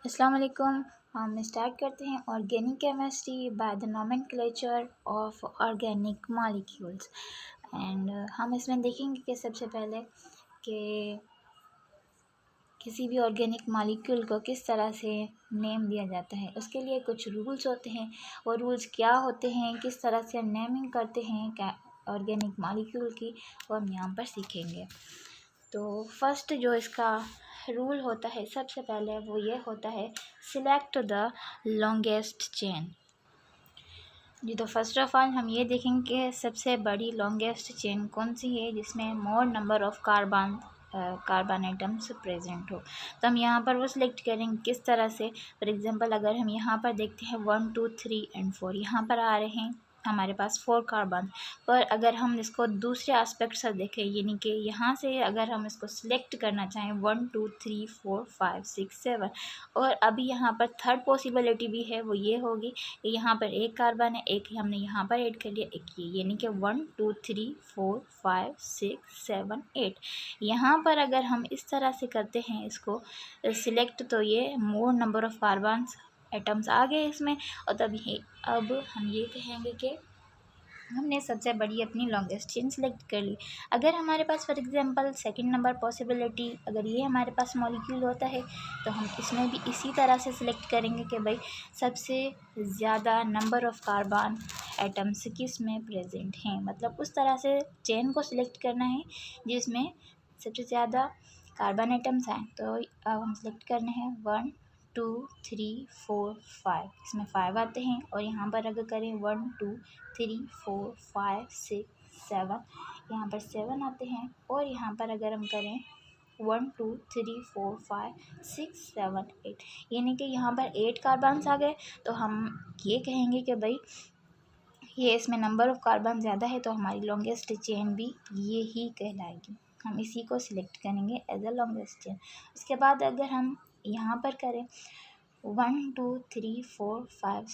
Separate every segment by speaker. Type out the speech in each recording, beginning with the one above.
Speaker 1: अस्सलाम वालेकुम। हम स्टार्ट करते हैं organic chemistry by the nomenclature of organic molecules. And हम इसमें देखेंगे कि सबसे पहले कि किसी भी ऑर्गेनिक मॉलिक्यूल को किस तरह से नेम दिया जाता है। उसके लिए कुछ रूल्स होते हैं। वो रूल्स क्या होते हैं, किस तरह से हम नेमिंग करते हैं ऑर्गेनिक मॉलिक्यूल की, वो हम यहाँ पर सीखेंगे। तो फर्स्ट जो इसका रूल होता है, सबसे पहले वो ये होता है, सिलेक्ट द लॉन्गेस्ट चेन। जी, तो फर्स्ट ऑफ ऑल हम ये देखेंगे कि सबसे बड़ी लॉन्गेस्ट चेन कौन सी है जिसमें मोर number of carbon atoms present हो। तो हम यहाँ पर वो सिलेक्ट करेंगे किस तरह से। फॉर एग्जांपल अगर हम यहाँ पर देखते हैं 1 2 3 एंड 4 यहाँ पर आ रहे हैं हमारे पास 4 कार्बन। पर अगर हम इसको दूसरे एस्पेक्ट से देखें, यानी कि यहाँ से अगर हम इसको सिलेक्ट करना चाहें 1 2 3 4 5 6 7, और अभी यहाँ पर थर्ड पॉसिबिलिटी भी है, वो ये होगी कि यहाँ पर एक कार्बन है, एक हमने यहाँ पर ऐड कर लिया, एक ये, यानी कि 1 2 3 4 5 6 7 8। यहाँ पर अगर हम इस तरह से करते हैं इसको सिलेक्ट, तो ये more number of carbon atoms आ गए इसमें। और अब हम ये कहेंगे कि हमने सबसे बड़ी अपनी लॉन्गेस्ट चेन सेलेक्ट कर ली। अगर हमारे पास for example second number possibility, अगर ये हमारे पास मॉलिक्यूल होता है, तो हम इसमें भी इसी तरह से सिलेक्ट करेंगे कि भाई सबसे ज़्यादा नंबर ऑफ़ कार्बन एटम्स किस में प्रेजेंट हैं। मतलब उस तरह से चेन को सिलेक्ट करना है जिसमें सबसे ज़्यादा कार्बन एटम्स आए। तो अब हम सिलेक्ट करने हैं 1 2 3 4 5, इसमें 5 आते हैं। और यहाँ पर अगर करें 1 2 3 4 5 6 7, यहाँ पर 7 आते हैं। और यहाँ पर अगर हम करें 1 2 3 4 5 6 7 8, यानी कि यहाँ पर 8 कार्बन्स आ गए। तो हम ये कहेंगे कि भाई ये इसमें नंबर ऑफ़ कार्बन ज़्यादा है, तो हमारी लॉन्गेस्ट चेन भी ये ही कहलाएगी। हम इसी को सिलेक्ट करेंगे एज अ लॉन्गेस्ट चेन। उसके बाद अगर हम यहाँ पर करें 1 2 3 4 5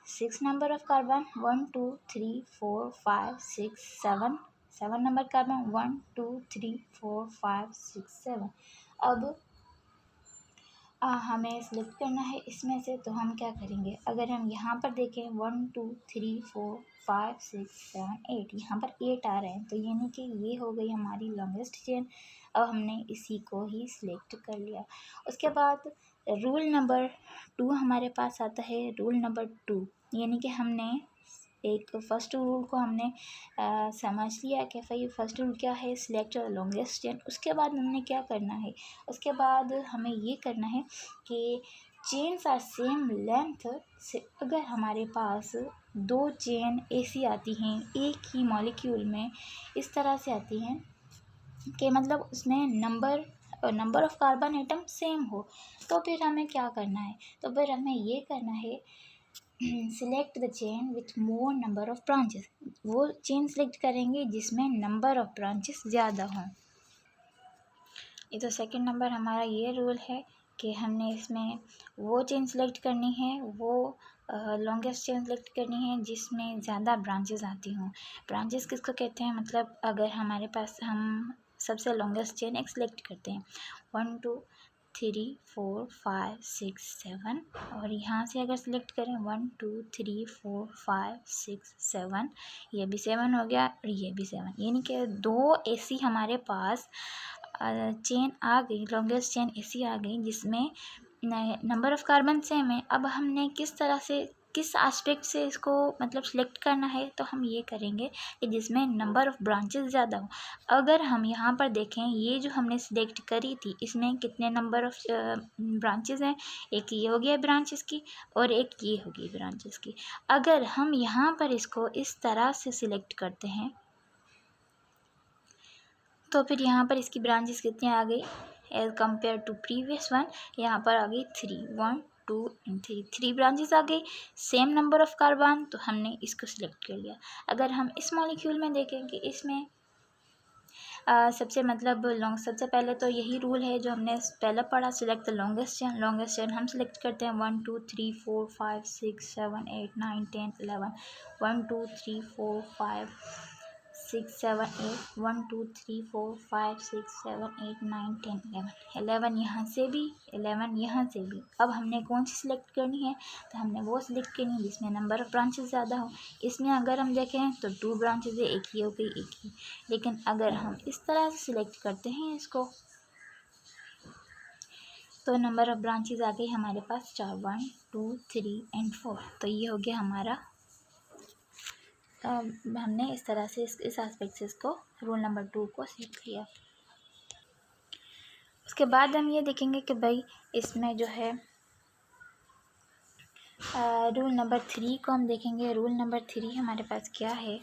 Speaker 1: 6 number of carbon, 1 2 3 4 5 6 7 number carbon, 1 2 3 4 5 6 7। अब हमें सेलेक्ट करना है इसमें से, तो हम क्या करेंगे, अगर हम यहाँ पर देखें 1 2 3 4 5 6 7 8, यहाँ पर 8 आ रहे हैं, तो यानी कि ये हो गई हमारी लॉन्गेस्ट चेन। अब हमने इसी को ही सिलेक्ट कर लिया। उसके बाद रूल नंबर 2 हमारे पास आता है। रूल नंबर 2 यानी कि हमने एक फर्स्ट रूल को हमने समझ लिया कि भाई फर्स्ट रूल क्या है, सिलेक्ट लॉन्गेस्ट चेन। उसके बाद हमने क्या करना है, उसके बाद हमें ये करना है कि चेन्स आर सेम लेंथ से अगर हमारे पास 2 चेन ऐसी आती हैं एक ही मॉलिक्यूल में, इस तरह से आती हैं कि मतलब उसमें number of carbon atom same हो, तो फिर हमें क्या करना है, तो फिर हमें ये करना है select the chain with more number of branches. वो चेन सेलेक्ट करेंगे जिसमें नंबर ऑफ़ ब्रांचेस ज़्यादा हों। ये तो सेकंड नंबर हमारा ये रूल है कि हमने इसमें वो चेन सेलेक्ट करनी है, वो लॉन्गेस्ट चेन सेलेक्ट करनी है जिसमें ज़्यादा ब्रांचेस आती हों। ब्रांचेस किसको कहते हैं, मतलब अगर हमारे पास हम सबसे लॉन्गेस्ट चेन एक सेलेक्ट करते हैं 1 2 3 4 5 6 7, और यहाँ से अगर सेलेक्ट करें 1 2 3 4 5 6 7, ये भी 7 हो गया और ये भी 7, यानी कि 2 ऐसी हमारे पास चेन आ गई, लॉन्गेस्ट चेन ऐसी आ गई जिसमें नंबर ऑफ़ कार्बन सेम है। अब हमने किस तरह से किस एस्पेक्ट से इसको मतलब सेलेक्ट करना है, तो हम ये करेंगे कि जिसमें नंबर ऑफ़ ब्रांचेस ज़्यादा हो। अगर हम यहाँ पर देखें, ये जो हमने सेलेक्ट करी थी इसमें कितने नंबर ऑफ़ ब्रांचेस हैं, एक ये हो गया ब्रांचेस की और एक ये हो गई ब्रांचेस की। अगर हम यहाँ पर इसको इस तरह से सिलेक्ट करते हैं, तो फिर यहाँ पर इसकी ब्रांचेस कितनी आ गई as compare to previous one, यहाँ पर आ गई 3 1 2 एंड 3 ब्रांचेस आ गई, सेम नंबर ऑफ़ कार्बन, तो हमने इसको सिलेक्ट कर लिया। अगर हम इस मॉलिक्यूल में देखें कि इसमें सबसे पहले तो यही रूल है जो हमने पहले पढ़ा, select the longest chain. Longest chain हम सिलेक्ट करते हैं 1 2 3 4 5 6 7 8 9 10 11, 1 2 3 4 5 6 7 8 1 2 3 4 5 6 7 8 9 10 11 यहाँ से भी 11 यहाँ से भी। अब हमने कौन सी सिलेक्ट करनी है, तो हमने वो सिलेक्ट करनी है जिसमें नंबर ऑफ़ ब्रांचेस ज़्यादा हो। इसमें अगर हम देखें तो 2 ब्रांचेस है, एक ही हो गई एक ही। लेकिन अगर हम इस तरह से सिलेक्ट करते हैं इसको, तो नंबर ऑफ़ ब्रांचेस आ गई हमारे पास 4 1 2 3 एंड 4। तो ये हो गया हमारा, हमने इस तरह से इस एस्पेक्ट से इसको रूल नंबर 2 को सीख लिया। उसके बाद हम ये देखेंगे कि भाई इसमें जो है रूल नंबर 3 को हम देखेंगे। रूल नंबर 3 हमारे पास क्या है,